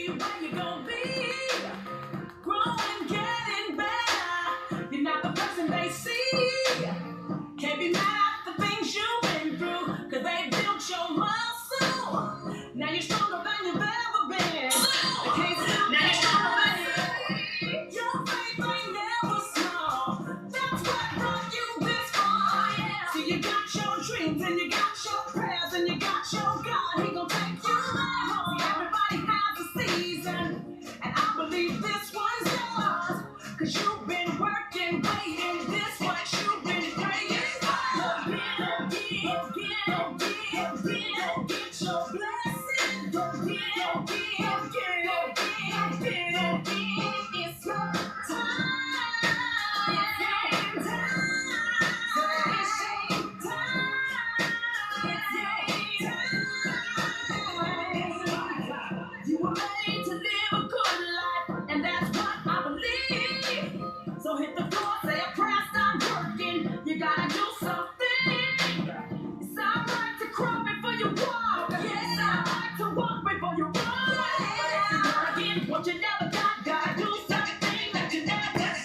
you where you gonna be. Growing, getting better. You're not the person they see. Can't be mad at the things you've been through, cause they built your muscle. Now you're stronger than you've ever been. They can't stop now you're stronger than you ever been. Your faith ain't never small. That's what brought you this far. Yeah. See, you got your dreams and you got your prayers and you got your God. He gon' take you there home. See, everybody has a season, and I believe this one's yours. Cause you've been working, waiting, this what you've been praying for. Get your blessing. It's your time. It's your time. It's your time. It's your time. You were made to live a good life, and that's what I believe. So hit the floor, say a prayer, start working. You gotta do something. It's alright to crawl before you walk. It's alright to walk before you run. You gotta get what you never got. Gotta do something that you never got.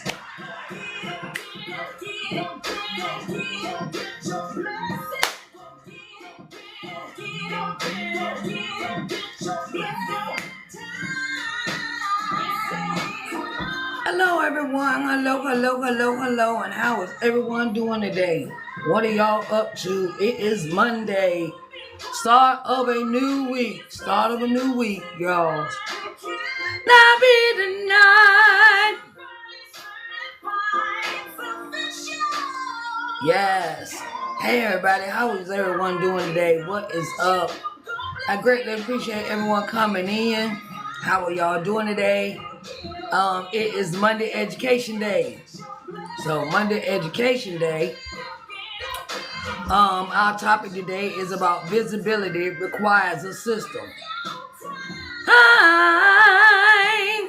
Get your blessing. Get your blessing. Hello everyone, hello, and how is everyone doing today? What are y'all up to? It is Monday, start of a new week, y'all. Now be the night. Yes. Hey everybody, how is everyone doing today? What is up? I greatly appreciate everyone coming in. How are y'all doing today? It is Monday Education Day. So Monday Education Day, our topic today is about visibility requires a system. Hi.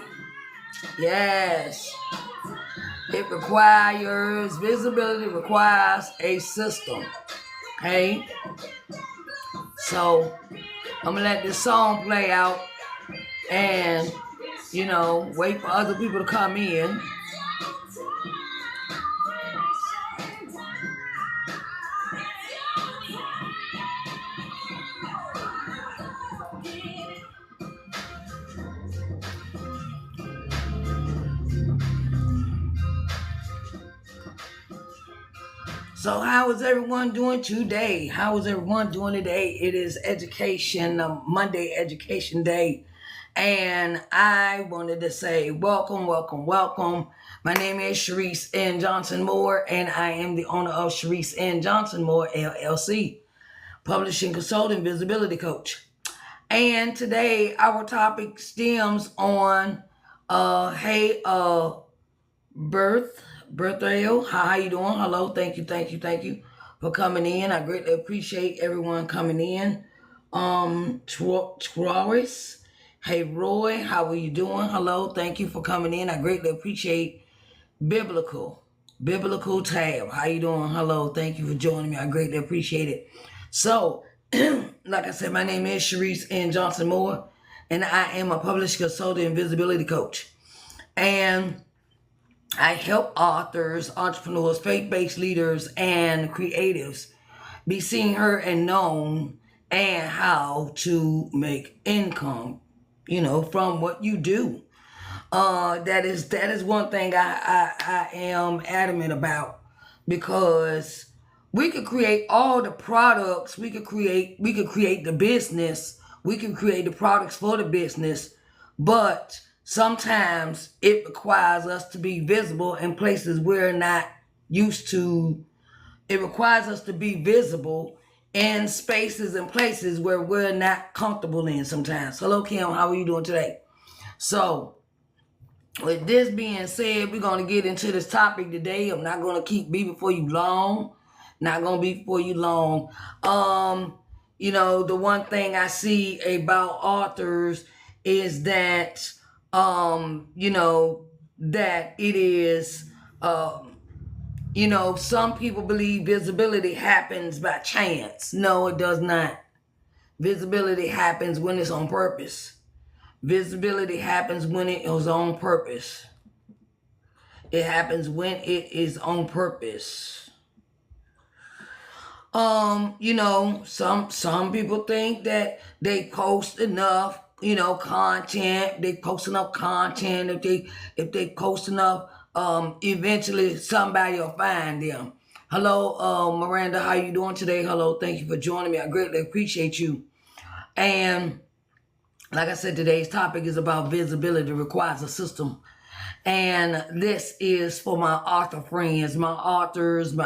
Yes. Visibility requires a system. Okay? So I'm gonna let this song play out and wait for other people to come in. So how is everyone doing today? It is Monday Education Day. And I wanted to say welcome. My name is Sharice N. Johnson Moore, and I am the owner of Sharice N. Johnson Moore, LLC, publishing consultant, visibility coach. And today our topic stems on, Birthrail, how you doing? Hello, thank you for coming in. I greatly appreciate everyone coming in. Taurus, hey Roy, how are you doing? Hello, thank you for coming in. I greatly appreciate Biblical Tab. How you doing? Hello, thank you for joining me. I greatly appreciate it. So, like I said, my name is Sharice N. Johnson Moore, and I am a published consultant and visibility coach. And I help authors, entrepreneurs, faith-based leaders, and creatives be seen, heard, and known, and how to make income, from what you do. That is one thing I am adamant about, because we could create all the products, we could create the business, we can create the products for the business, but sometimes it requires us to be visible in places we're not used to. It requires us to be visible in spaces and places where we're not comfortable in sometimes. Hello, Kim. How are you doing today? So, with this being said, we're going to get into this topic today. I'm not going to keep be before you long. The one thing I see about authors is that that it is, some people believe visibility happens by chance. No, it does not. Visibility happens when it's on purpose. Visibility happens when it is on purpose. It happens when it is on purpose. You know, some people think that they post enough, you know, content. They post enough content. If they post enough, eventually somebody will find them. Hello, Miranda, how you doing today? Hello, thank you for joining me. I greatly appreciate you. And like I said, today's topic is about visibility requires a system. And this is for my author friends, my authors,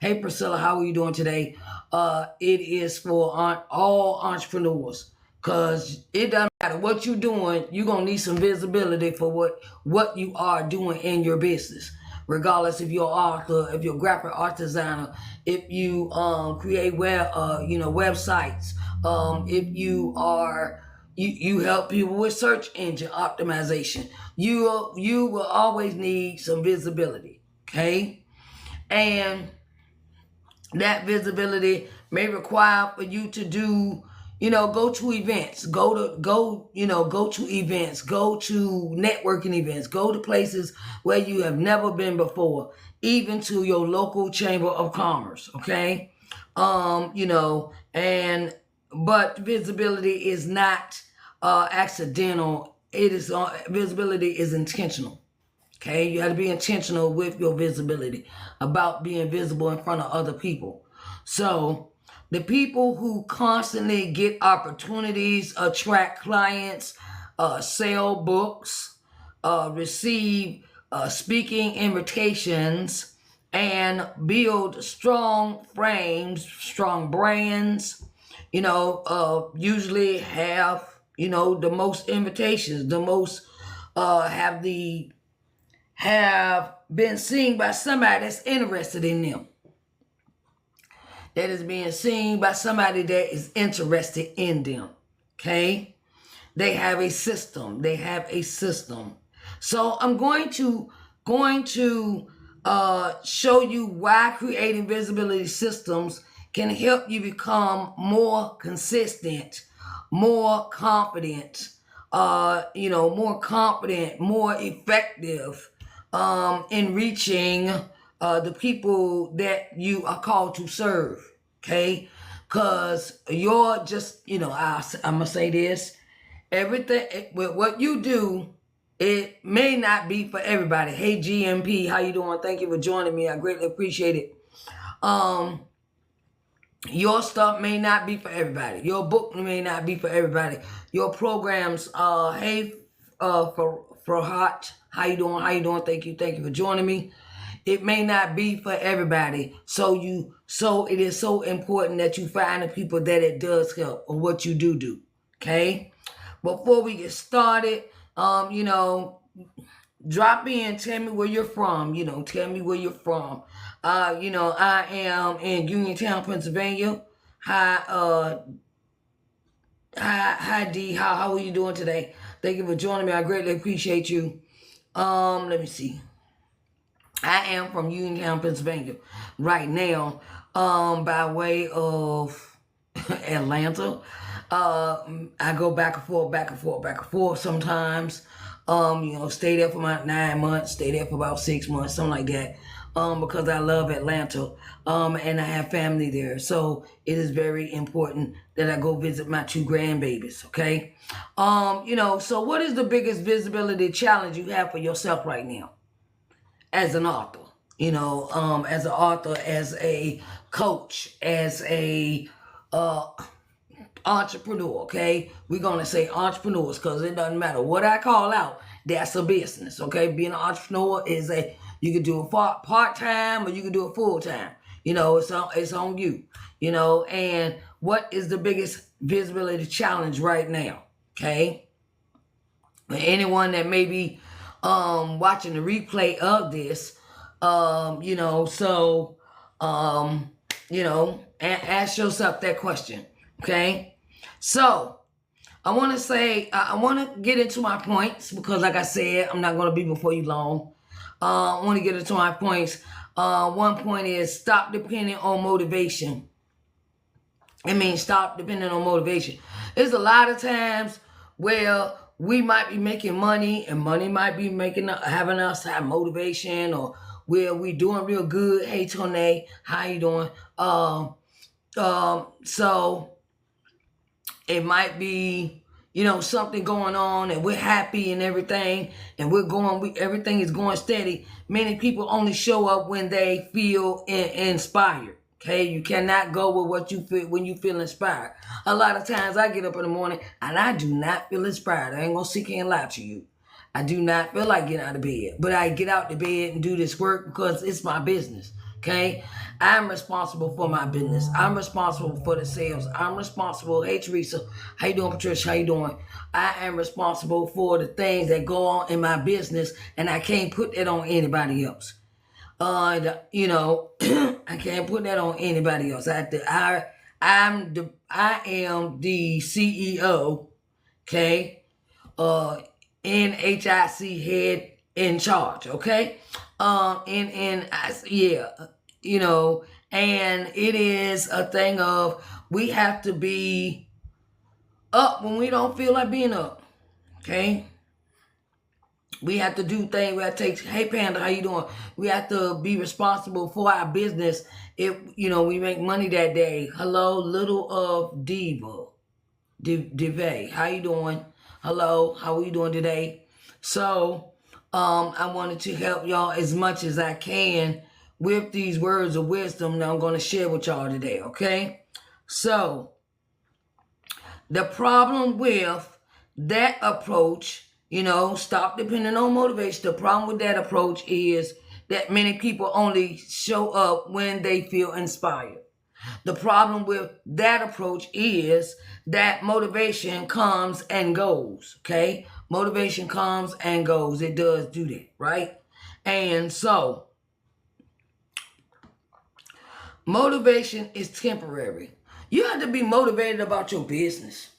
hey Priscilla, how are you doing today? It is for all entrepreneurs, because it doesn't matter what you're doing, you're going to need some visibility for what you are doing in your business. Regardless if you're an author, if you're a graphic art designer, if you create websites, if you are you help people with search engine optimization. You will always need some visibility, okay? And that visibility may require for you to do, go to events, go to events, go to networking events, go to places where you have never been before, even to your local chamber of commerce, okay? But visibility is not accidental. It is visibility is intentional. Okay, you have to be intentional with your visibility, about being visible in front of other people. So the people who constantly get opportunities, attract clients, sell books, receive speaking invitations, and build strong frames, strong brands, usually have, the most invitations, the most have been seen by somebody that's interested in them. That is being seen by somebody that is interested in them. Okay? They have a system. They have a system. So I'm going to show you why creating visibility systems can help you become more consistent, more confident, more effective in reaching the people that you are called to serve. Okay? Because you're just, I'm going to say this, everything, with what you do, it may not be for everybody. Hey, GMP, how you doing? Thank you for joining me. I greatly appreciate it. Your stuff may not be for everybody. Your book may not be for everybody. Your programs, for hot. How you doing? How you doing? Thank you for joining me. It may not be for everybody. So it is so important that you find the people that it does help or what you do. Okay? Before we get started, drop in, tell me where you're from. Tell me where you're from. I am in Uniontown, Pennsylvania. Hi, D. How are you doing today? Thank you for joining me. I greatly appreciate you. Let me see. I am from Uniontown, Pennsylvania right now, by way of Atlanta. I go back and forth sometimes. Stay there for about 9 months, stay there for about 6 months, something like that. Because I love Atlanta, and I have family there. So it is very important that I go visit my 2 grandbabies, okay? So what is the biggest visibility challenge you have for yourself right now as an author? As an author, as a coach, as a entrepreneur, okay? We're going to say entrepreneurs because it doesn't matter what I call out. That's a business, okay? Being an entrepreneur is you can do it part-time or you can do it full-time. It's on you, and what is the biggest visibility challenge right now, okay? Anyone that may be watching the replay of this, ask yourself that question, okay? So I want to say, I want to get into my points because, like I said, I'm not going to be before you long. I want to get into my points. One point is stop depending on motivation. It means stop depending on motivation. There's a lot of times where we might be making money, and money might be having us have motivation, or we doing real good. Hey, Tone, how you doing? So it might be, something going on, and we're happy and everything, and everything is going steady. Many people only show up when they feel inspired. Okay, you cannot go with what you feel when you feel inspired. A lot of times I get up in the morning and I do not feel inspired. I ain't gonna sit here and lie to you. I do not feel like getting out of bed, but I get out the bed and do this work because it's my business. Okay, I'm responsible for my business. I'm responsible for the sales. I'm responsible. Hey, Teresa, how you doing? Patricia, how you doing? I am responsible for the things that go on in my business, and I can't put that on anybody else. I can't put that on anybody else. I am the CEO. Okay, NHIC head in charge. Okay, and it is a thing of we have to be up when we don't feel like being up. Okay. We have to do things. We have to take, hey Panda, how you doing? We have to be responsible for our business. If, we make money that day. Hello, Little of Diva. Diva, how you doing? Hello, how are you doing today? So, I wanted to help y'all as much as I can with these words of wisdom that I'm going to share with y'all today, okay? So, the problem with that approach, stop depending on motivation. The problem with that approach is that many people only show up when they feel inspired. The problem with that approach is that motivation comes and goes, okay? Motivation comes and goes. It does do that, right? And so, motivation is temporary. You have to be motivated about your business.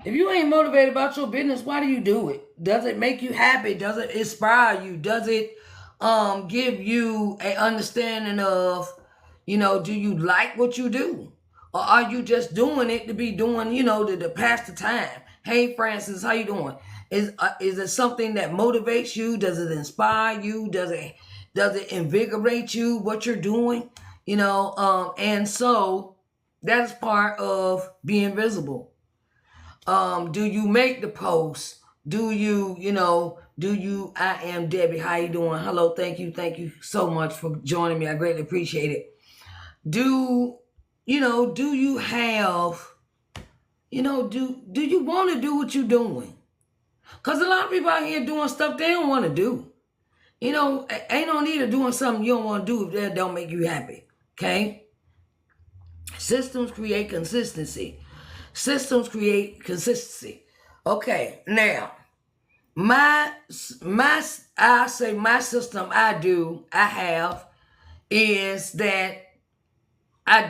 If you ain't motivated about your business, why do you do it? Does it make you happy? Does it inspire you? Does it give you an understanding of, do you like what you do? Or are you just doing it to be doing, to pass the time? Hey, Francis, how you doing? Is it something that motivates you? Does it inspire you? Does it invigorate you, what you're doing? And so that is part of being visible. Do you make the post? Do you, I am Debbie. How you doing? Hello, thank you so much for joining me. I greatly appreciate it. Do you have, do you want to do what you're doing? Because a lot of people out here doing stuff they don't want to do. Ain't no need of doing something you don't want to do if that don't make you happy. Okay? Systems create consistency. Systems create consistency. Okay, now, I say my system I have is that I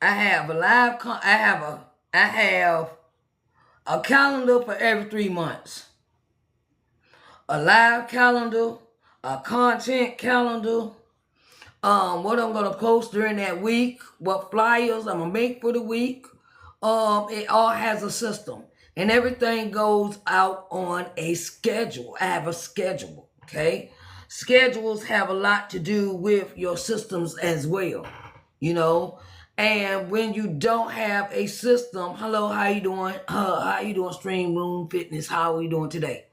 have a calendar for every 3 months. A live calendar, a content calendar, what I'm gonna post during that week, what flyers I'm gonna make for the week. It all has a system, and everything goes out on a schedule. I have a schedule, okay? Schedules have a lot to do with your systems as well, and when you don't have a system, hello, how you doing? How you doing, Stream Room Fitness? How are you doing today?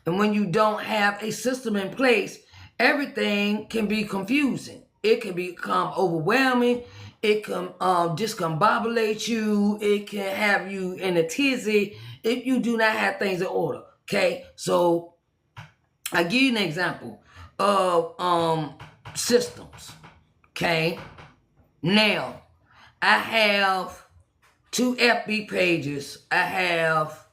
And when you don't have a system in place, everything can be confusing. It can become overwhelming. It can discombobulate you. It can have you in a tizzy if you do not have things in order. Okay, so I'll give you an example of systems. Okay, now I have 2 FB pages. I have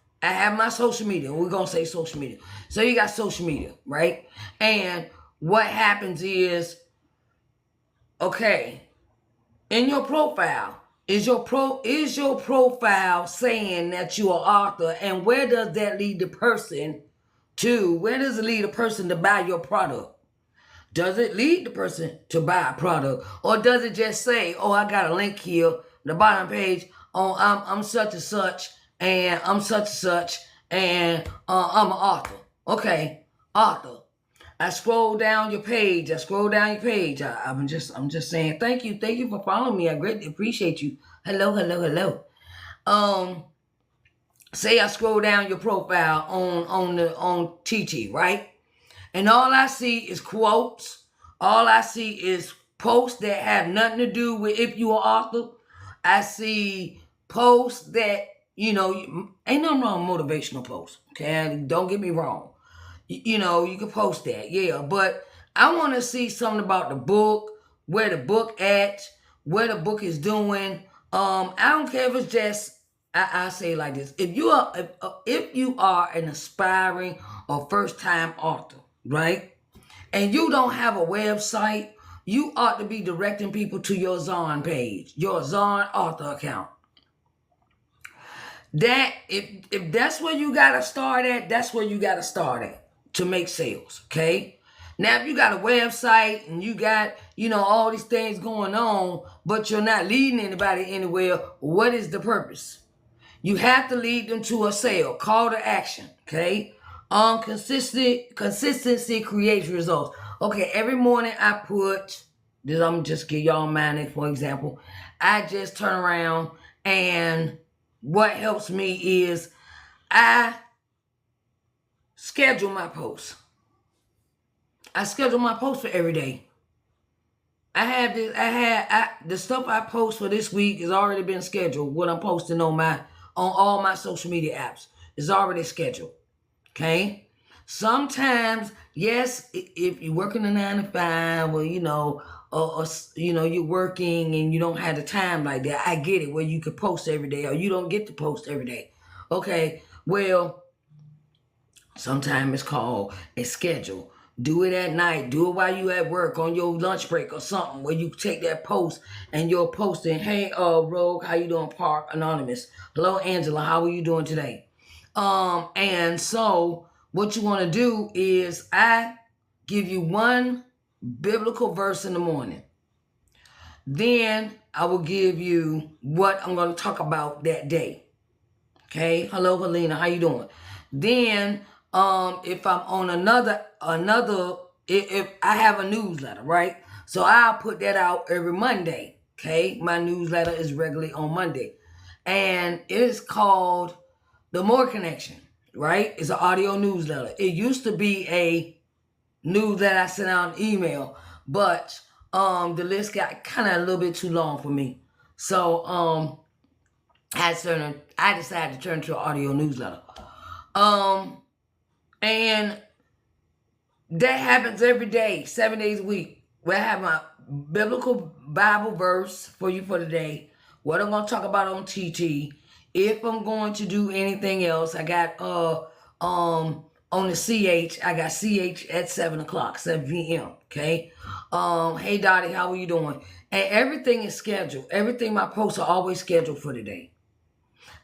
my social media. We're going to say social media. So you got social media, right? And what happens is, okay, in your profile, is your profile saying that you're an author, and where does that lead the person to? Where does it lead a person to buy your product? Does it lead the person to buy a product, or does it just say, "Oh, I got a link here, the bottom page. Oh, I'm such and such. and I'm such and such, and I'm an author. Okay, author. I scroll down your page. I'm just saying thank you for following me. I greatly appreciate you. Hello. Um, say I scroll down your profile on TT, right? And all I see is quotes. All I see is posts that have nothing to do with if you are author. I see posts that, ain't nothing wrong with motivational posts. Okay, don't get me wrong. You can post that, yeah. But I want to see something about the book, where the book at, where the book is doing. I don't care if it's just. I say it like this: if you are an aspiring or first time author, right, and you don't have a website, you ought to be directing people to your Zon page, your Zon author account. That if that's where you gotta start at, that's where you gotta start at to make sales. Okay. Now if you got a website and you got, all these things going on, but you're not leading anybody anywhere, what is the purpose? You have to lead them to a sale. Call to action. Okay. Consistency creates results. Okay, every morning I put this, I'm just give y'all mine for example. I just turn around, and what helps me is I schedule my posts. I schedule my posts for every day. The stuff I post for this week has already been scheduled. What I'm posting on all my social media apps is already scheduled. Okay. Sometimes, yes, if you're working a 9 to 5, or you're working and you don't have the time like that, I get it. Where you could post every day, or you don't get to post every day. Okay. Well, sometimes it's called a schedule. Do it at night. Do it while you at work on your lunch break or something, where you take that post and you're posting, hey, Rogue, how you doing? Park Anonymous. Hello, Angela. How are you doing today? And so what you want to do is I give you one biblical verse in the morning. Then I will give you what I'm going to talk about that day. Okay. Hello, Helena. How you doing? Then, if I'm on if I have a newsletter, right? So I'll put that out every Monday. Okay. My newsletter is regularly on Monday, and it is called The More Connection, right? It's an audio newsletter. It used to be a newsletter I sent out an email, but the list got kind of a little bit too long for me. So I decided to turn to an audio newsletter. And that happens every day, 7 days a week. Where I have my biblical Bible verse for you for the day, what I'm going to talk about on TT. If I'm going to do anything else, I got on the CH, I got CH at 7 o'clock, 7 p.m. Okay. Hey Dottie, how are you doing? And everything is scheduled. Everything, my posts are always scheduled for the day.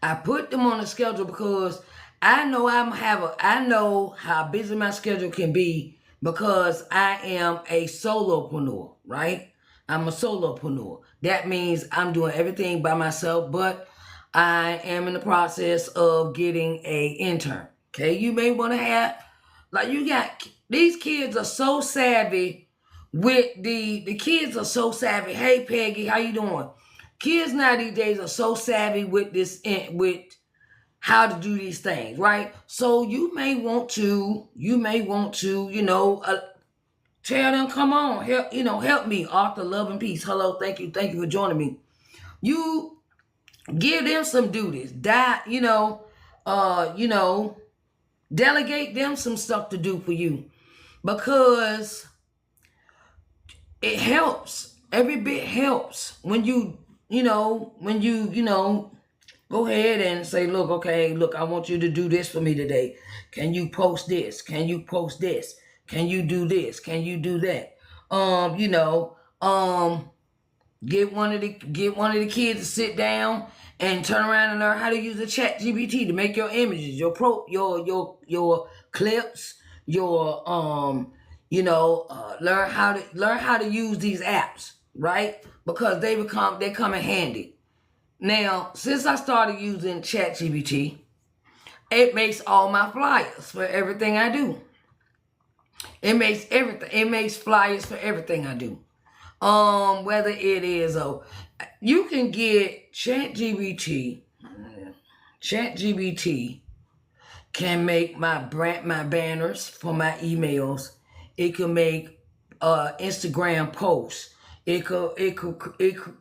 I put them on the schedule because I know I know how busy my schedule can be, because I am a solopreneur, right? I'm a solopreneur. That means I'm doing everything by myself, but I am in the process of getting a intern. Okay, you may want to have, these kids are so savvy with the kids are so savvy. Hey Peggy, how you doing? Kids now these days are so savvy with with how to do these things, right? So you may want to, tell them, come on, help me, Arthur, love and peace. Hello, thank you for joining me. You give them some duties, delegate them some stuff to do for you, because it helps. Every bit helps when you go ahead and say, look, I want you to do this for me today. Can you post this? Can you post this? Can you do this? Can you do that? Get one of the kids to sit down and turn around and learn how to use the ChatGPT to make your images, your clips, learn how to use these apps, right? Because they come in handy. Now, since I started using ChatGPT, it makes all my flyers for everything I do. It makes everything. It makes flyers for everything I do. Whether it is you can get ChatGPT. ChatGPT can make my banners for my emails. It can make Instagram posts. It could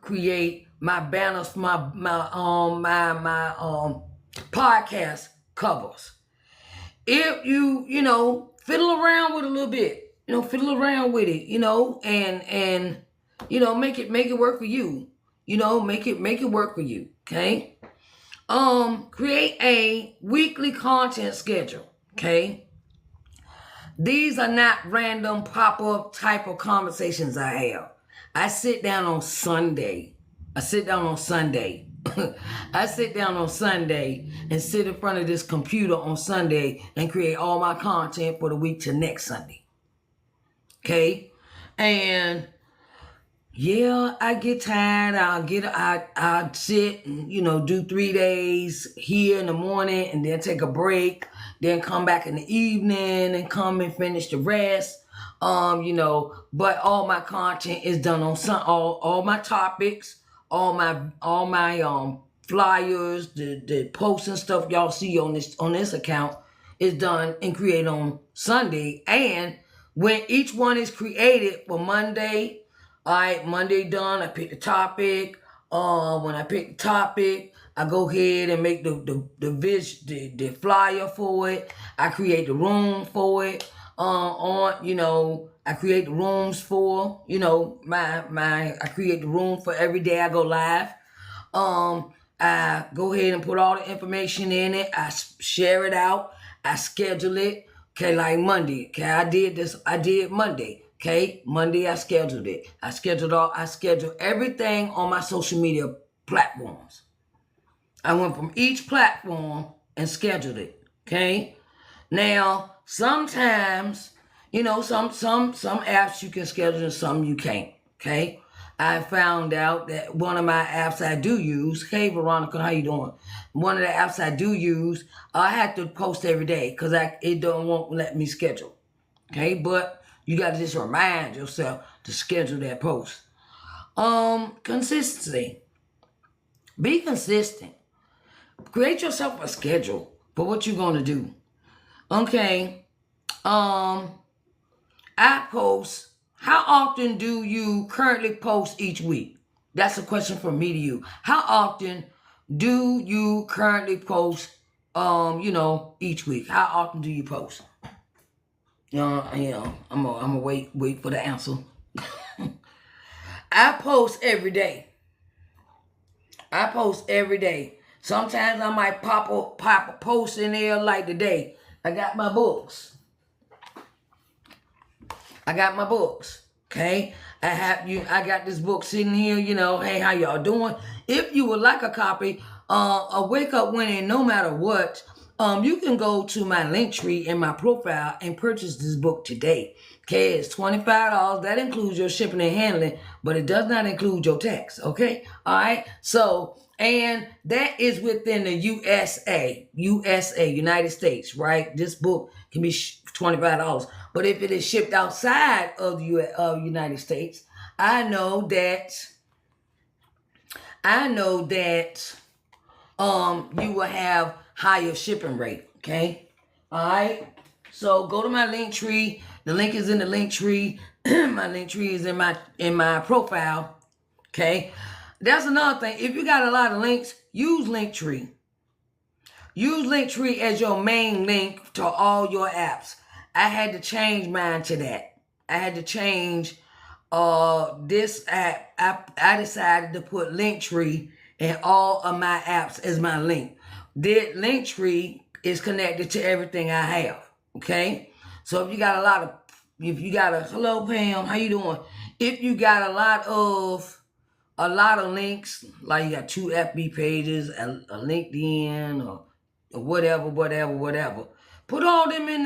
create my banners for my podcast covers. If you fiddle around with it a little bit, fiddle around with it, and make it work for you. Make it work for you. Okay. Create a weekly content schedule. Okay. These are not random pop-up type of conversations I have. I sit down on Sunday. I sit down on Sunday and sit in front of this computer on Sunday and create all my content for the week to next Sunday. Okay? And yeah, I get tired. I'll sit and, do 3 days here in the morning and then take a break, then come back in the evening and come and finish the rest. But all my content is done on all my topics, all my flyers, the posts and stuff y'all see on this account is done and created on Sunday. And when each one is created for Monday, all right, Monday done, I pick the topic. When I pick the topic, I go ahead and make the flyer for it. I create the room for it. I create the rooms for, I create the room for every day I go live. I go ahead and put all the information in it. I share it out. I schedule it. Okay, like Monday. Okay, I did Monday. Okay, Monday I scheduled it. I scheduled everything on my social media platforms. I went from each platform and scheduled it. Okay. Now, sometimes, some apps you can schedule and some you can't. Okay. I found out that one of my apps I do use, hey Veronica, how you doing? One of the apps I do use, I have to post every day because it won't let me schedule. Okay, but you got to just remind yourself to schedule that post. Consistency. Be consistent. Create yourself a schedule for what you're going to do. Okay. I post. How often do you currently post each week? That's a question from me to you. How often do you currently post, each week? How often do you post? I'm gonna wait for the answer. I post every day. Sometimes I might pop a post in there like today. I got my books. Okay? I got this book sitting here, hey, how y'all doing? If you would like a copy, a Wake Up Winning no matter what, you can go to my link tree in my profile and purchase this book today. Okay, it's $25. That includes your shipping and handling, but it does not include your tax. Okay, all right. So, and that is within the USA, United States, right? This book can be $25. But if it is shipped outside of the United States, I know that you will have higher shipping rate. Okay, all right. So go to my link tree. The link is in the link tree. My link tree is in my profile. Okay, that's another thing. If you got a lot of links, use Linktree. Use Linktree as your main link to all your apps. I had to change mine to that. I had to change this app. I decided to put Linktree in all of my apps as my link. The Linktree is connected to everything I have. Okay? So if you got hello Pam, how you doing? If you got a lot of links, like you got 2 FB pages, a LinkedIn or whatever. Put all them in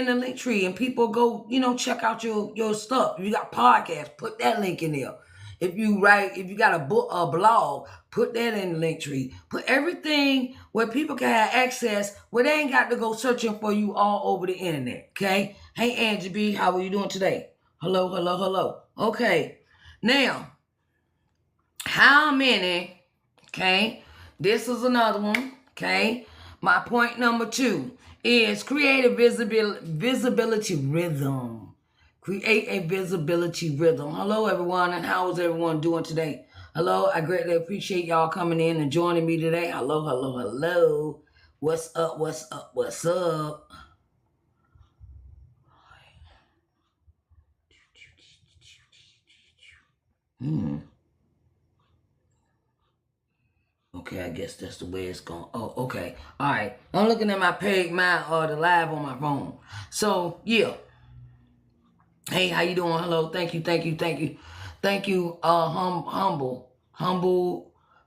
the link tree and people go, check out your stuff. If you got podcasts, put that link in there. If you got a blog, Put that in the link tree. Put everything where people can have access, where they ain't got to go searching for you all over the internet. Okay? Hey, Angie B, how are you doing today? Hello, hello, hello. Okay. Now, how many, okay, this is another one, okay? My point number 2 is create a visibility rhythm. Create a visibility rhythm. Hello, everyone, and how is everyone doing today? Hello, I greatly appreciate y'all coming in and joining me today. Hello, hello, hello. What's up, what's up, what's up? Okay, I guess that's the way it's going. Oh, okay. All right. I'm looking at the live on my phone. So, yeah. Hey, how you doing? Hello. Thank you, thank you, thank you. Thank you, Humble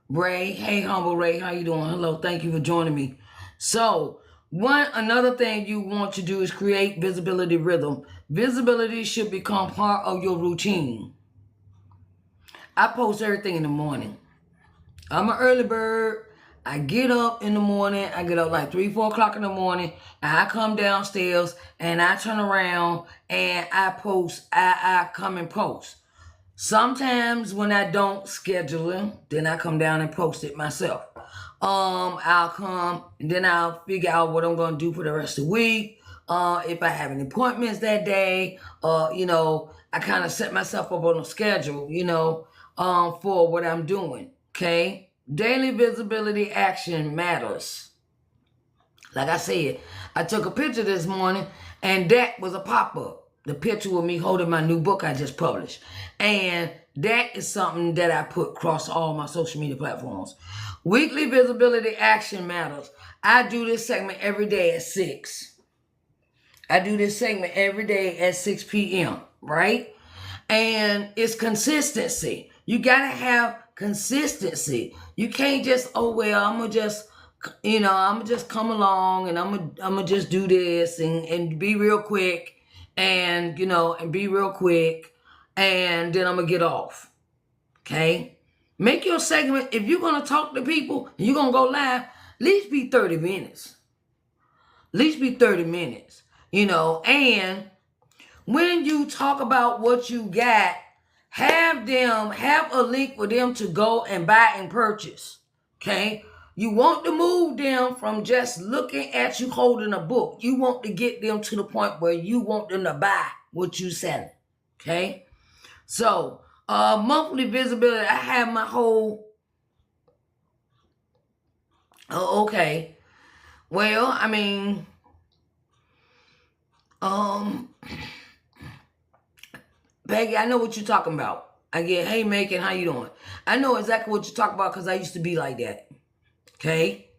Ray. Hey, Humble Ray, how you doing? Hello. Thank you for joining me. So, another thing you want to do is create visibility rhythm. Visibility should become part of your routine. I post everything in the morning. I'm an early bird. I get up in the morning. I get up like 3, 4 o'clock in the morning. And I come downstairs and I turn around and I post. I come and post. Sometimes when I don't schedule it, then I come down and post it myself. I'll come and then I'll figure out what I'm gonna do for the rest of the week. If I have any appointments that day, I kind of set myself up on a schedule, for what I'm doing. Okay? Daily visibility action matters. Like I said, I took a picture this morning and that was a pop-up. The picture with me holding my new book I just published. And that is something that I put across all my social media platforms. Weekly visibility action matters. I do this segment every day at 6. I do this segment every day at 6 p.m., right? And it's consistency. You got to have consistency. You can't just, I'm going to just, I'm going to just come along and I'm going to just do this and be real quick and be real quick and then I'm going to get off. Okay? Make your segment, if you're going to talk to people and you're going to go live, at least be 30 minutes. At least be 30 minutes, and when you talk about what you got, have a link for them to go and buy and purchase. Okay? You want to move them from just looking at you holding a book. You want to get them to the point where you want them to buy what you selling. Okay? So, monthly visibility, I have my whole... Oh, okay. Well, Peggy, I know what you're talking about. I get, hey, Macon, how you doing? I know exactly what you're talking about because I used to be like that. Okay?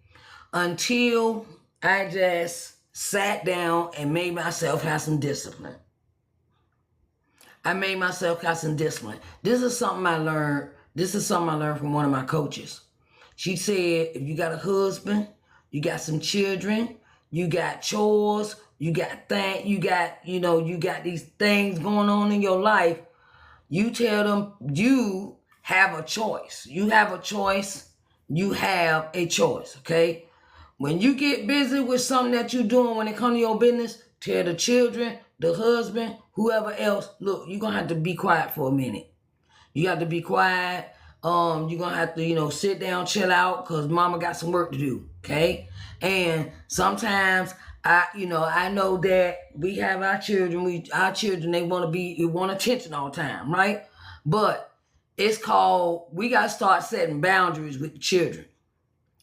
Until I just sat down and made myself have some discipline. I made myself have some discipline. This is something I learned. From one of my coaches. She said, if you got a husband, you got some children, you got chores, you got these things going on in your life, you tell them you have a choice. You have a choice. You have a choice, okay? When you get busy with something that you're doing when it comes to your business, tell the children, the husband, whoever else, look, you're going to have to be quiet for a minute. You have to be quiet. You're going to have to, sit down, chill out, because mama got some work to do, okay? And sometimes, I know that we have our children. They want attention all the time, right? But it's called, we got to start setting boundaries with the children,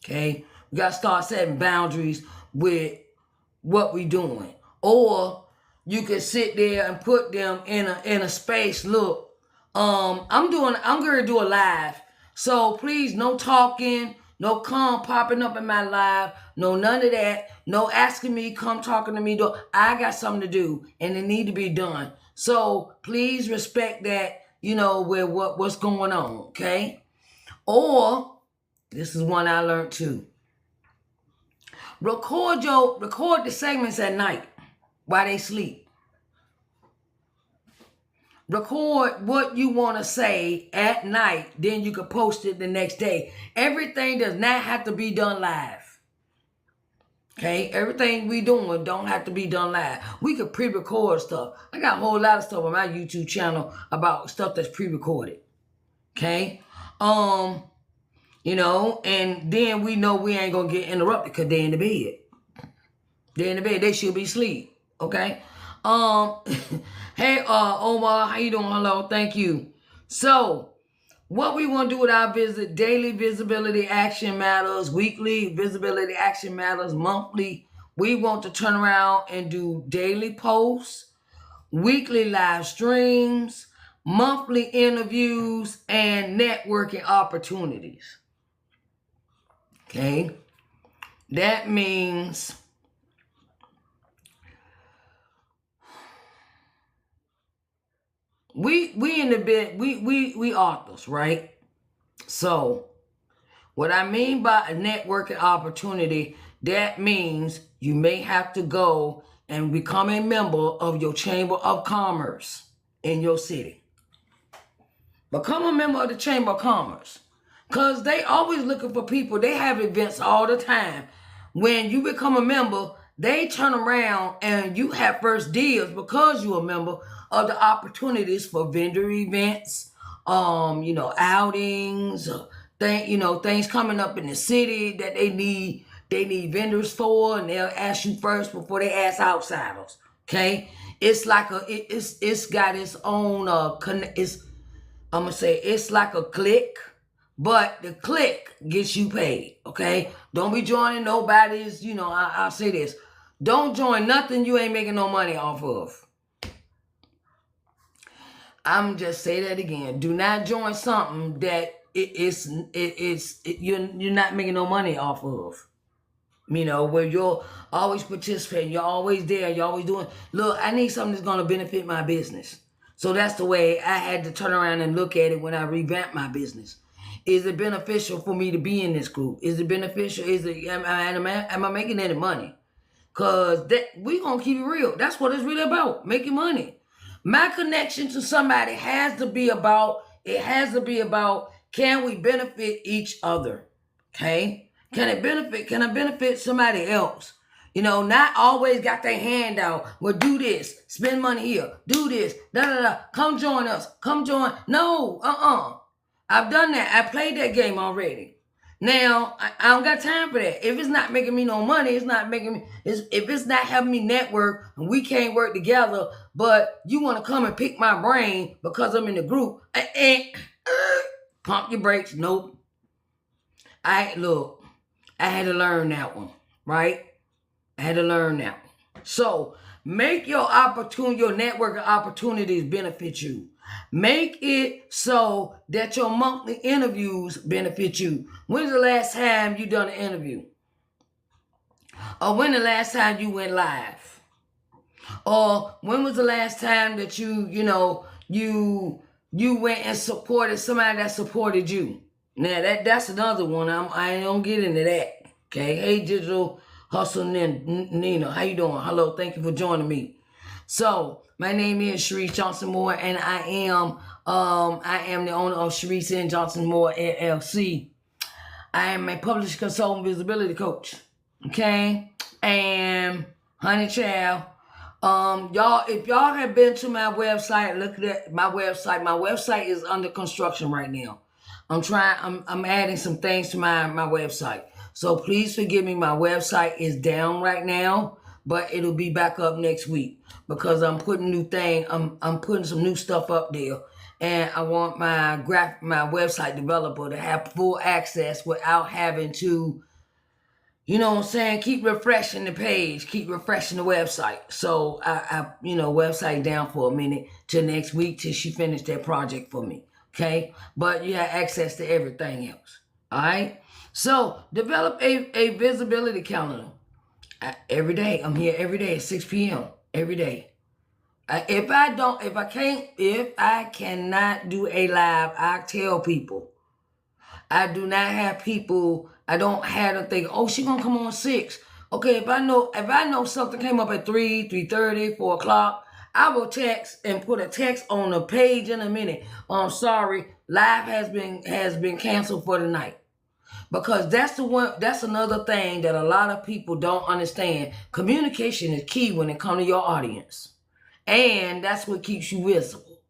okay? We got to start setting boundaries with what we doing. Or you can sit there and put them in a space. Look, I'm going to do a live. So please, no talking, no popping up in my live, no none of that, no asking me, come talking to me. I got something to do and it need to be done. So please respect that, where what's going on, okay? Or, this is one I learned too. Record the segments at night while they sleep. Record what you want to say at night, then you can post it the next day. Everything does not have to be done live. Okay, everything we doing don't have to be done live. We could pre-record stuff. I got a whole lot of stuff on my YouTube channel about stuff that's pre-recorded. Okay, you know, and then we know we ain't gonna get interrupted because they in the bed. They in the bed. They should be asleep. Okay. Hey, Omar, how you doing? Hello, thank you. So, what we want to do with our daily visibility action matters, weekly visibility action matters, monthly. We want to turn around and do daily posts, weekly live streams, monthly interviews, and networking opportunities. Okay, that means we in the bit we authors, right? So what I mean by a networking opportunity, that means you may have to go and become a member of your Chamber of Commerce in your city. Become a member of the Chamber of Commerce. Because they always looking for people. They have events all the time. When you become a member, they turn around and you have first deals because you're a member of the opportunities for vendor events, you know, outings, things coming up in the city that they need vendors for, and they'll ask you first before they ask outsiders. Okay, it's like it's got its own I'm gonna say it's like a click, but the click gets you paid. Okay, don't be joining nobody's. You know, I'll say this: don't join nothing you ain't making no money off of. I'm just say that again. Do not join something that you're not making no money off of. You know, where you're always participating, you're always there, you're always doing. Look, I need something that's gonna benefit my business. So that's the way I had to turn around and look at it when I revamped my business. Is it beneficial for me to be in this group? Is it beneficial? Am I making any money? Cause we gonna keep it real. That's what it's really about, making money. My connection to somebody has to be about, can we benefit each other? Okay? Can I benefit somebody else? You know, not always got their hand out. Well, do this, spend money here, do this, come join us, come join. No, I've done that. I played that game already. Now, I don't got time for that. If it's not making me no money, if it's not helping me network and we can't work together, but you want to come and pick my brain because I'm in the group, pump your brakes. Nope. I had to learn that one, right? I had to learn that one. So make your networking opportunities benefit you. Make it so that your monthly interviews benefit you. When's the last time you done an interview? Or when the last time you went live? Or when was the last time that you went and supported somebody that supported you? Now that's another one. I don't get into that. Okay. Hey, Digital Hustle Nina, how you doing? Hello, thank you for joining me. So my name is Sharice Johnson Moore, and I am the owner of Sharice N. Johnson Moore LLC. I am a published consultant visibility coach. Okay, and honey child, y'all, if y'all have been to my website, look at my website. My website is under construction right now. I'm adding some things to my website. So please forgive me. My website is down right now, but it'll be back up next week because I'm putting I'm putting some new stuff up there, and I want my website developer to have full access without having to, you know what I'm saying, keep refreshing the page, keep refreshing the website. So I website down for a minute till next week till she finished that project for me. Okay, but you have access to everything else. All right. So develop a visibility calendar. Every day, I'm here every day at 6 p.m. every day. If I cannot do a live, I tell people. I do not have people. I don't have them think, oh, she gonna come on 6. Okay, if I know something came up at 3:30, 4 o'clock, I will text and put a text on the page in a minute. I'm sorry, live has been canceled for the night. Because that's another thing that a lot of people don't understand. Communication is key when it comes to your audience. And that's what keeps you visible.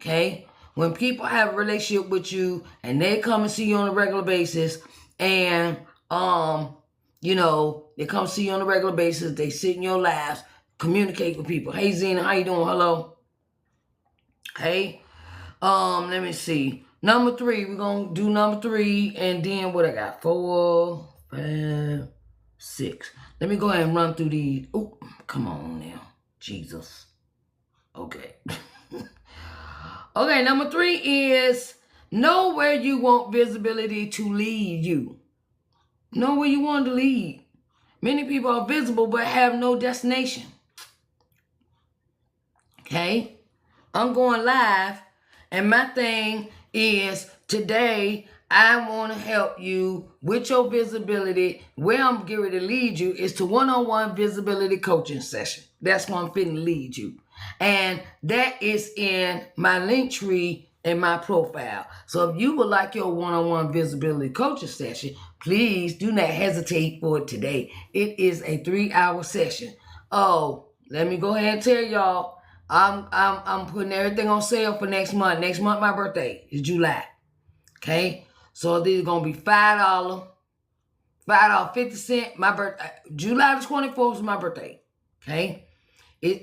Okay? When people have a relationship with you and they come and see you on a regular basis, and they come see you on a regular basis, they sit in your lives, communicate with people. Hey Zena, how you doing? Hello. Hey. Let me see. Number 3, we're gonna do number 3, and then what I got? 4, 5, 6. Let me go ahead and run through these. Oh, come on now. Jesus. Okay. Okay, number 3 is know where you want visibility to lead you. Know where you want to lead. Many people are visible but have no destination. Okay? I'm going live, and my thing is today I want to help you with your visibility. Where I'm getting ready to lead you is to one-on-one visibility coaching session. That's where I'm finna lead you. And that is in my link tree in my profile. So if you would like your one-on-one visibility coaching session, please do not hesitate for it today. It is a 3-hour session. Oh, let me go ahead and tell y'all, I'm putting everything on sale for next month. Next month, my birthday is July. Okay? So these are gonna be $5, $5.50. My birthday, July the 24th is my birthday. Okay?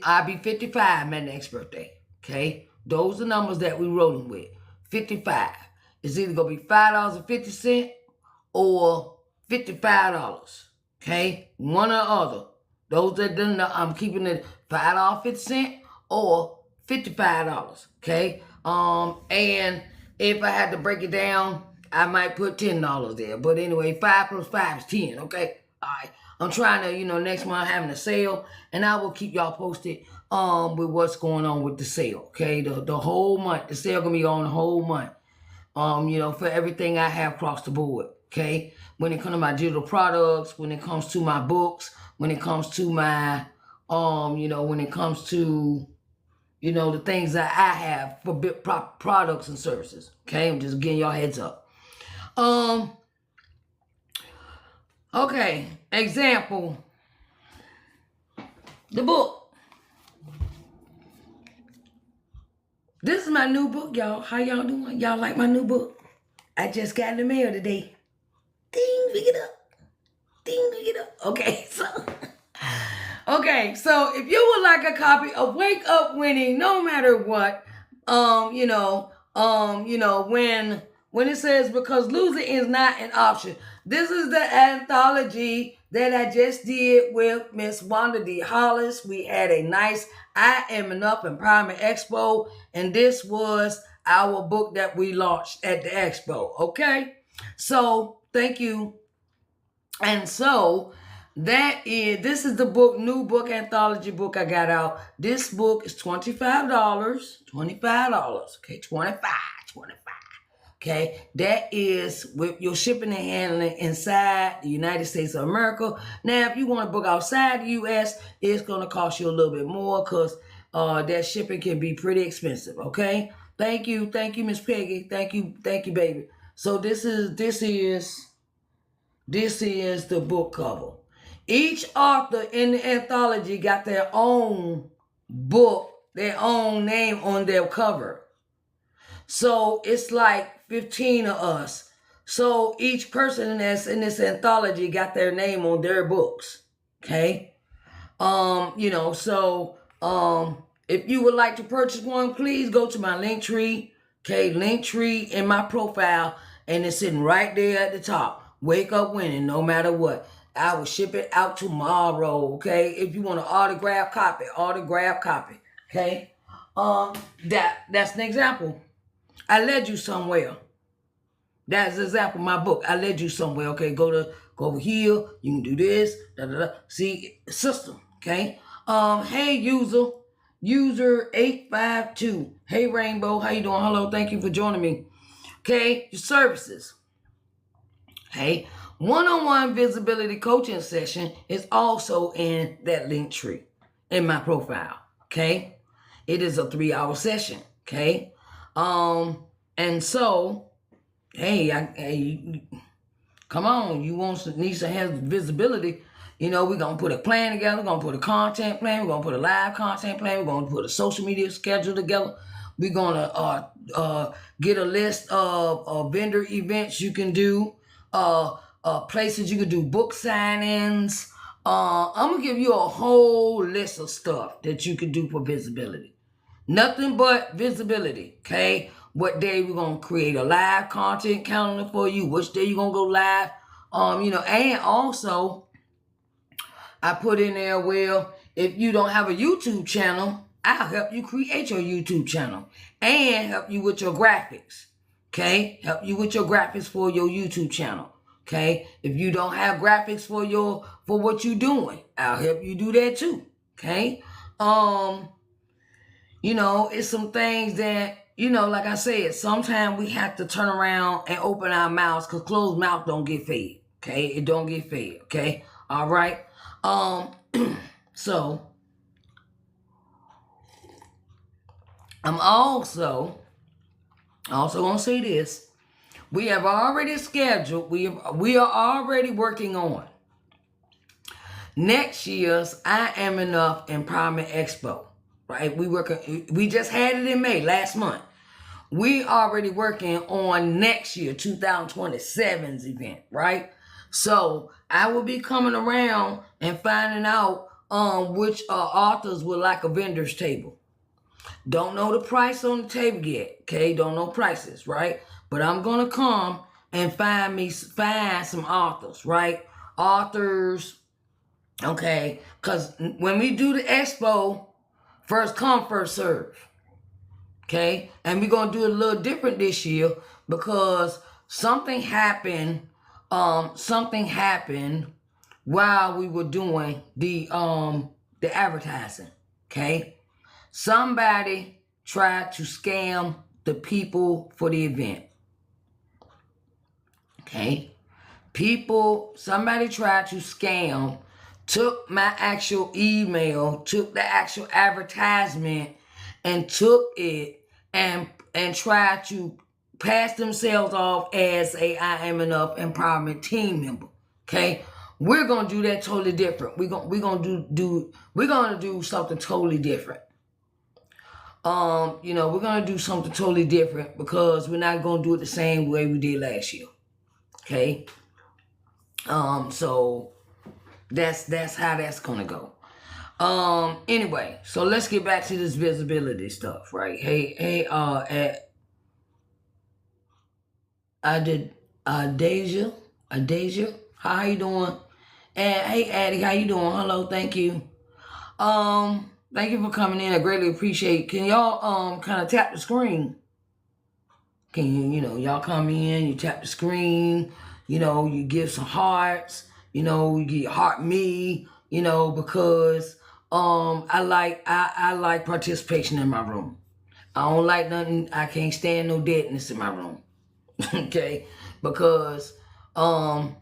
I'll be 55 my next birthday. Okay? Those are numbers that we rolling with. 55. It's either gonna be $5.50 or $55. Okay? One or the other. Those that didn't know, I'm keeping it $5.50 or $55. Okay? And if I had to break it down, I might put $10 there. But anyway, 5 plus 5 is 10. Okay? All right. I'm trying to, next month having a sale, and I will keep y'all posted with what's going on with the sale. Okay? The whole month. The sale gonna be on the whole month. For everything I have across the board. Okay? When it comes to my digital products, when it comes to my books, when it comes to my when it comes to the things that I have for products and services. Okay, I'm just getting y'all heads up. Okay, example. The book. This is my new book, y'all. How y'all doing? Y'all like my new book? I just got in the mail today. Ding, pick it up. Ding, pick it up. Okay, so if you would like a copy of Wake Up Winning, no matter what, when it says because losing is not an option. This is the anthology that I just did with Miss Wanda D. Hollis. We had a nice I Am Enough Empowerment Expo, and this was our book that we launched at the expo. Okay, so thank you. And so this is the book, new book, anthology book I got out. This book is $25. $25. Okay, 25. Okay, that is with your shipping and handling inside the United States of America. Now, if you want to book outside the U.S., it's going to cost you a little bit more because that shipping can be pretty expensive. Okay, thank you, Miss Peggy. Thank you, baby. So this is the book cover. Each author in the anthology got their own book, their own name on their cover. So it's like 15 of us. So each person that's in this anthology got their name on their books. Okay? If you would like to purchase one, please go to my link tree. Okay, link tree in my profile, and it's sitting right there at the top. Wake Up Winning, no matter what. I will ship it out tomorrow, okay? If you want an autograph copy. Okay? That's an example. I led you somewhere. That's an example of my book. I led you somewhere, okay? Go over here. You can do this. See, system, okay? Hey, user 852. Hey, Rainbow, how you doing? Hello, thank you for joining me. Okay, your services. Okay, one-on-one visibility coaching session is also in that link tree in my profile. Okay, It is a 3-hour session. Okay. And so, hey, come on, need to have visibility. We're going to put a plan together. We're going to put a content plan. We're going to put a live content plan. We're going to put a social media schedule together. We're going to get a list of vendor events you can do, places you can do book signings. I'm going to give you a whole list of stuff that you can do for visibility. Nothing but visibility, okay? What day we're going to create a live content calendar for you, which day you're going to go live, and also I put in there, well, if you don't have a YouTube channel, I'll help you create your YouTube channel and help you with your graphics, okay? Help you with your graphics for your YouTube channel, okay? If you don't have graphics for what you're doing, I'll help you do that too, okay? It's some things that, like I said, sometimes we have to turn around and open our mouths because closed mouth don't get fed, okay? It don't get fed, okay? All right? So I'm also gonna say this. We have already scheduled, we are already working on next year's I Am Enough Empowerment Expo, right? We just had it in May, last month. We already working on next year, 2027's event, right? So I will be coming around and finding out which authors would like a vendor's table. Don't know the price on the table yet, okay? Don't know prices, right? But I'm gonna come and find some authors, right? Authors, okay? Because when we do the expo, first come, first serve. Okay, and we're gonna do it a little different this year because something happened. Something happened while we were doing the advertising. Okay, somebody tried to scam the people for the event. Okay, somebody tried to scam, took my actual email, took the actual advertisement, and took it and tried to pass themselves off as a I Am Enough Empowerment team member. Okay, we're gonna do that totally different. We're gonna do something totally different. We're gonna do something totally different because we're not gonna do it the same way we did last year. Okay, so that's how that's gonna go. Anyway, so let's get back to this visibility stuff, right? Hey, Adasia, how you doing? And hey, Addie, how you doing? Hello, thank you. Thank you for coming in. I greatly appreciate. Can y'all kind of tap the screen? Can y'all come in? You tap the screen. You give some hearts. You get heart me. Because I like participation in my room. I don't like nothing. I can't stand no deadness in my room. Okay, because I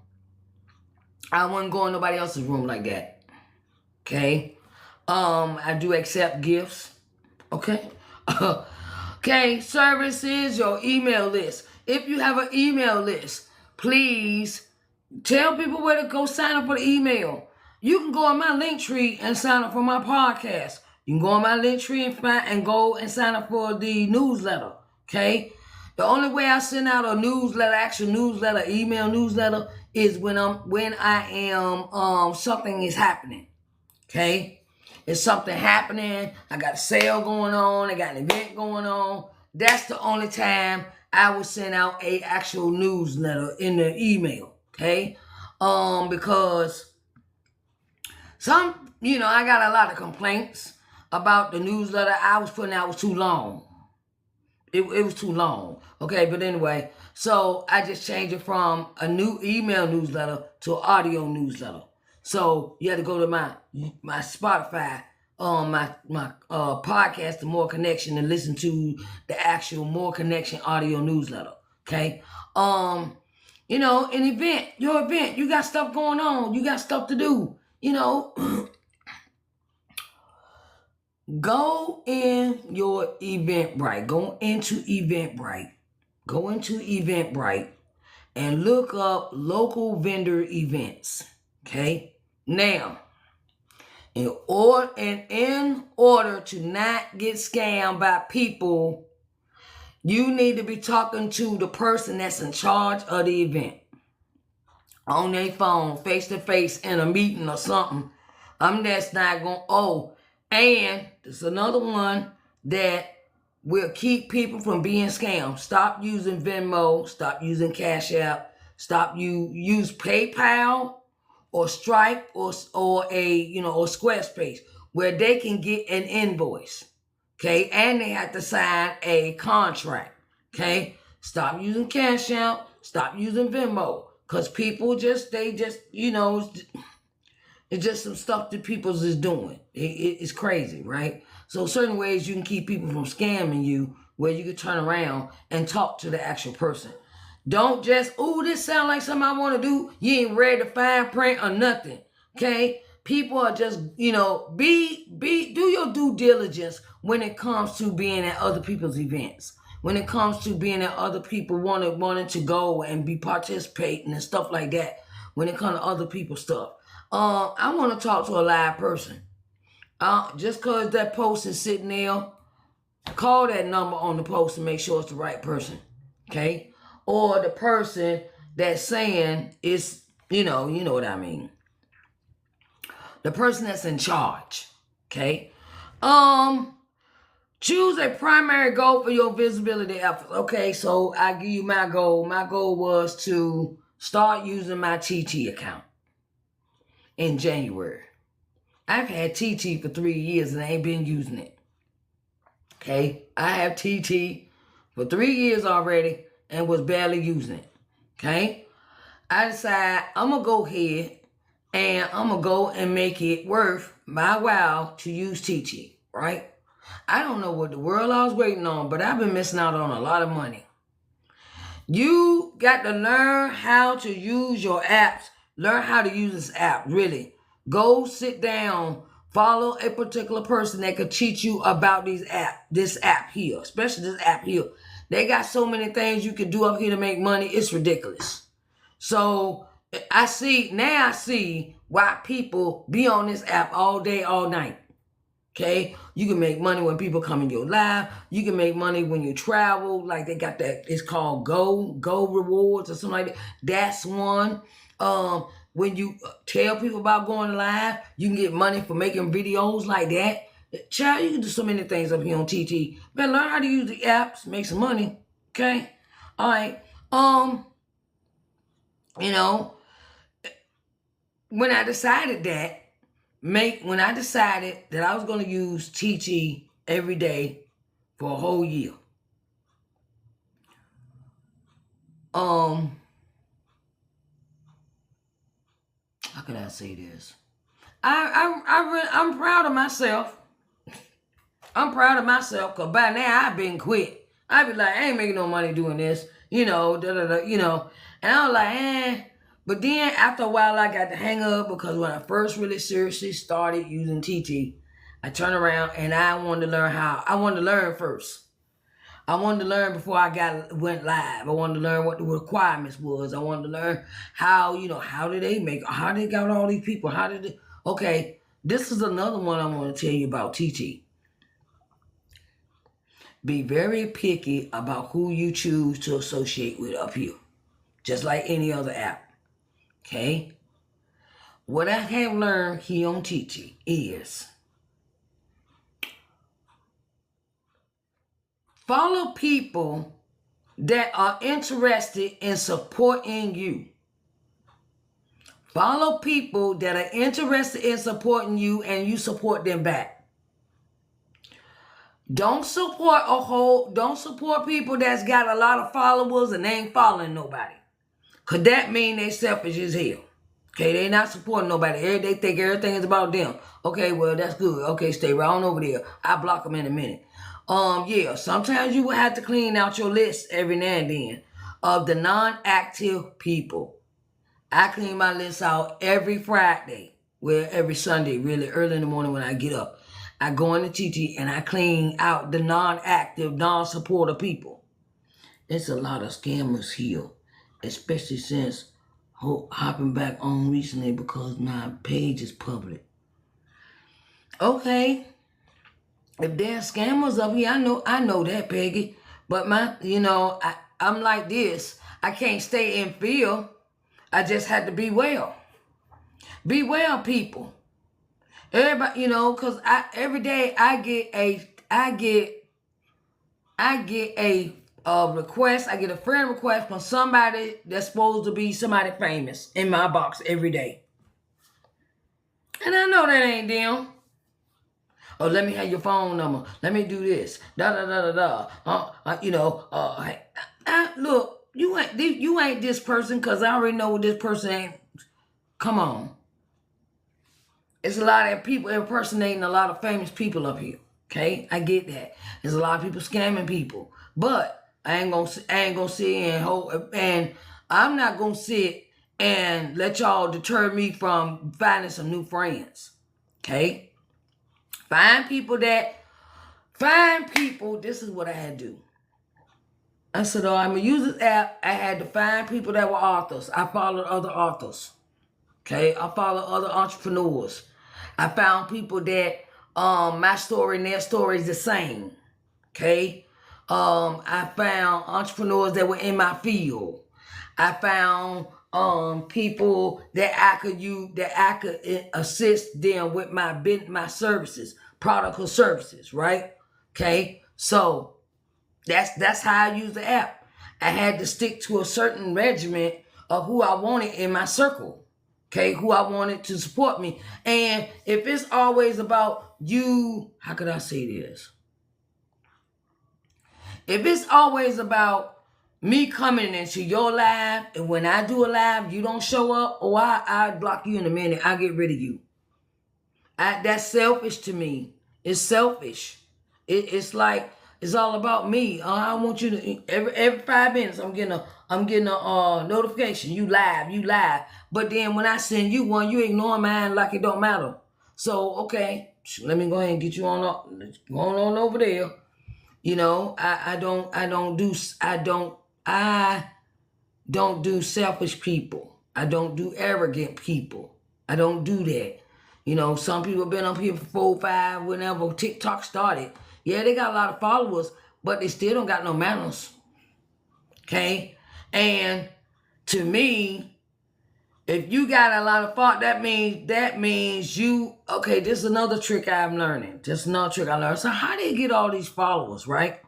wouldn't go in nobody else's room like that. Okay, I do accept gifts. Okay, okay. Services, your email list. If you have an email list, please tell people where to go sign up for the email. You can go on my Linktree and sign up for my podcast. You can go on my Linktree and go and sign up for the newsletter. Okay. The only way I send out a newsletter, actual newsletter, email newsletter, is when I am something is happening. Okay, it's something happening. I got a sale going on. I got an event going on. That's the only time I will send out a actual newsletter in the email. Okay, because I got a lot of complaints about the newsletter I was putting out was too long. It was too long. Okay, but anyway, so I just changed it from a new email newsletter to an audio newsletter. So you have to go to my Spotify, my podcast, The More Connection, and listen to the actual More Connection audio newsletter. Okay, an event, your event, you got stuff going on, you got stuff to do. Go in your Eventbrite. Go into Eventbrite. Go into Eventbrite and look up local vendor events. Okay? Now, in order to not get scammed by people, you need to be talking to the person that's in charge of the event on their phone, face to face, in a meeting or something. That's not going. And there's another one that will keep people from being scammed. Stop using Venmo. Stop using Cash App. Use PayPal or Stripe or Squarespace, where they can get an invoice. Okay, and they have to sign a contract. Okay, stop using Cash App. Stop using Venmo, because people it's just some stuff that people is doing. It's crazy, right? So certain ways you can keep people from scamming you, where you can turn around and talk to the actual person. Don't just, this sound like something I want to do. You ain't read the fine print or nothing. Okay? People are just, do your due diligence when it comes to being at other people's events. When it comes to being at other people wanting to go and be participating and stuff like that. When it comes to other people's stuff. I want to talk to a live person. Just because that post is sitting there, call that number on the post and make sure it's the right person. Okay? Or the person that's saying it's, you know what I mean. The person that's in charge. Okay? Choose a primary goal for your visibility efforts. Okay, so I give you my goal. My goal was to start using my TT account in January. I've had TT for 3 years and I ain't been using it. Okay? I have TT for 3 years already and was barely using it. Okay? I decided I'm going to go ahead and I'm going to go and make it worth my while to use TT, right? I don't know what the world I was waiting on, but I've been missing out on a lot of money. You got to learn how to use your apps. Learn how to use this app, really. Go sit down, follow a particular person that could teach you about this app here, especially this app here. They got so many things you can do up here to make money. It's ridiculous. So I see why people be on this app all day, all night. Okay? You can make money when people come in your live. You can make money when you travel. Like they got that, it's called Go Rewards or something like that. That's one. When you tell people about going live, you can get money for making videos like that. Child, you can do so many things up here on TT. Better learn how to use the apps, make some money. Okay? All right. When I decided that I was going to use TT every day for a whole year. How can I say this? I'm proud of myself. I'm proud of myself because by now I've been quit. I be like, I ain't making no money doing this, And I was like, But then after a while, I got the hang of it, because when I first really seriously started using TT, I turned around and I wanted to learn first. I wanted to learn before I went live. I wanted to learn what the requirements was. I wanted to learn how they got all these people. Okay, this is another one I want to tell you about TT. Be very picky about who you choose to associate with up here. Just like any other app. Okay? What I have learned here on TT is follow people that are interested in supporting you. Follow people that are interested in supporting you and you support them back. Don't support people that's got a lot of followers and they ain't following nobody. Because that means they selfish as hell. Okay, they not supporting nobody. They think everything is about them. Okay, well, that's good. Okay, stay right on over there. I'll block them in a minute. Sometimes you will have to clean out your list every now and then of the non-active people. I clean my list out every Friday. Well, every Sunday, really early in the morning when I get up. I go into TT and I clean out the non-active, non-supporter people. It's a lot of scammers here, especially since hopping back on recently because my page is public. Okay, if there's scammers up here, I know that, Peggy. But I'm like this. I can't stay in fear. I just had to be well. Be well, people. Everybody, because every day I get a request. I get a friend request from somebody that's supposed to be somebody famous in my box every day, and I know that ain't them. Oh, let me have your phone number. Let me do this. Da da da da da. Look, you ain't this person because I already know what this person ain't. Come on. It's a lot of people impersonating a lot of famous people up here. Okay, I get that. There's a lot of people scamming people, but I ain't gonna sit and I'm not gonna sit and let y'all deter me from finding some new friends. Okay, find people. This is what I had to do. I said, I'm gonna use this app. I had to find people that were authors. I followed other authors. Okay, I followed other entrepreneurs. I found people that my story and their story is the same. Okay. I found entrepreneurs that were in my field. I found people that I could assist them with my services, product or services, right? Okay. So that's how I use the app. I had to stick to a certain regimen of who I wanted in my circle. Okay, who I wanted to support me. And if it's always about you, how could I say this? If it's always about me coming into your live, and when I do a live, you don't show up, or I block you in a minute, I get rid of you. That's selfish to me. It's selfish. It's like, it's all about me. I want you to every 5 minutes I'm getting a notification. You live. But then when I send you one, you ignore mine like it don't matter. So okay, let me go ahead and get you on up. Going on over there. I don't do selfish people. I don't do arrogant people. I don't do that. Some people have been up here for 4, 5, whenever TikTok started. Yeah, they got a lot of followers, but they still don't got no manners. Okay? And to me, if you got a lot of followers, that means you, okay, this is another trick I'm learning. Just another trick I learned. So how do you get all these followers, right?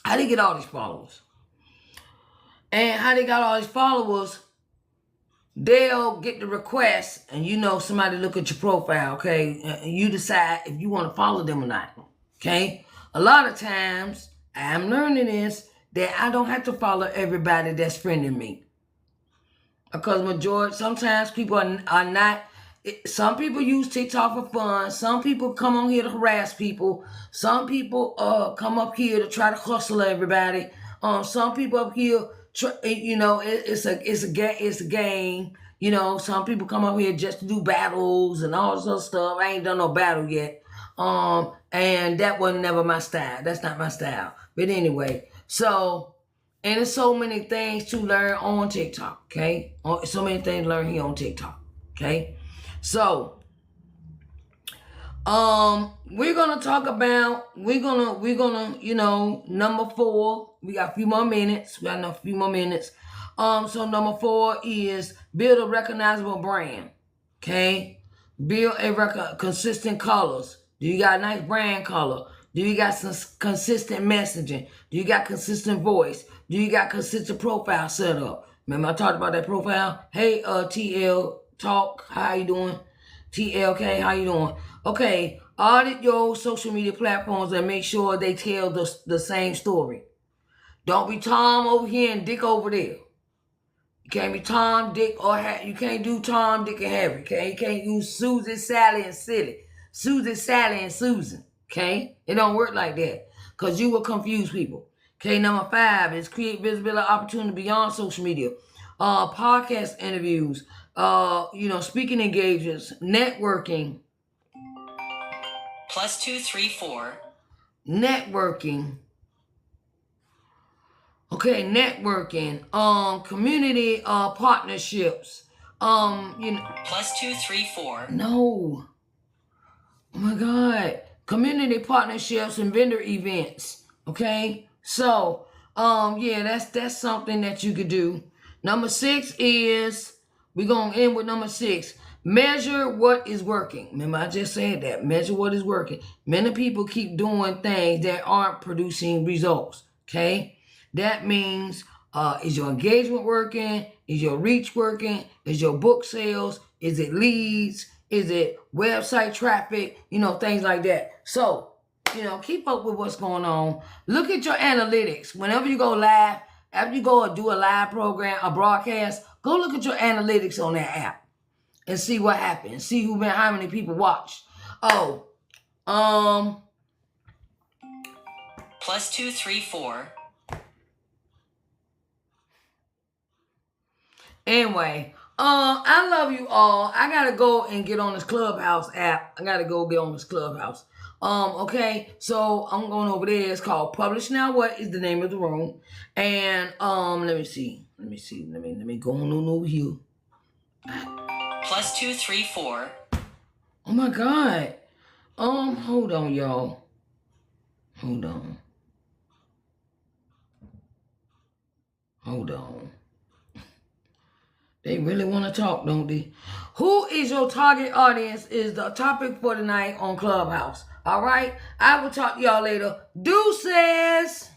How do you get all these followers? And how they got all these followers, they'll get the request and somebody look at your profile, okay? And you decide if you want to follow them or not. Okay, a lot of times I'm learning this that I don't have to follow everybody that's friending me, because sometimes people are not. Some people use TikTok for fun. Some people come on here to harass people. Some people come up here to try to hustle everybody. Some people up here, it's a game. Some people come up here just to do battles and all this other stuff. I ain't done no battle yet. And that was never my style. That's not my style. But anyway, and there's so many things to learn on TikTok, okay? So many things to learn here on TikTok, okay? So, we're gonna talk about, number 4. We got a few more minutes. So number 4 is build a recognizable brand, okay? Build consistent colors. Do you got a nice brand color? Do you got some consistent messaging? Do you got consistent voice? Do you got consistent profile set up? Remember I talked about that profile? Hey, TL Talk, how you doing? TLK, how you doing? Okay, audit your social media platforms and make sure they tell the same story. Don't be Tom over here and Dick over there. You can't be Tom, Dick, or you can't do Tom, Dick, and Harry. Okay, you can't use Susan, Sally, and Silly. Susan, Sally, and Susan. Okay, it don't work like that because you will confuse people. Okay, number 5 is create visibility opportunity beyond social media. Podcast interviews, speaking engagements, networking. +234. Networking. Okay, networking. Community partnerships. +234. No. Oh my God. Community partnerships and vendor events. Okay. So, yeah, that's something that you could do. Number 6 is, we're going to end with number 6. Measure what is working. Remember, I just said that. Measure what is working. Many people keep doing things that aren't producing results. Okay. That means, is your engagement working? Is your reach working? Is your book sales? Is it leads? Is it website traffic? Things like that. So, keep up with what's going on. Look at your analytics. Whenever you go live, after you go do a live program, a broadcast, go look at your analytics on that app and see what happened. See how many people watched. Oh, +234. Anyway, I love you all. I gotta go and get on this Clubhouse app. I gotta go get on this Clubhouse. Okay, so I'm going over there. It's called Publish Now What is the name of the room. And let me see. Let me go on over here. +234. Oh my God. Hold on, y'all. Hold on. They really want to talk, don't they? Who is your target audience is the topic for tonight on Clubhouse. All right? I will talk to y'all later. Deuces!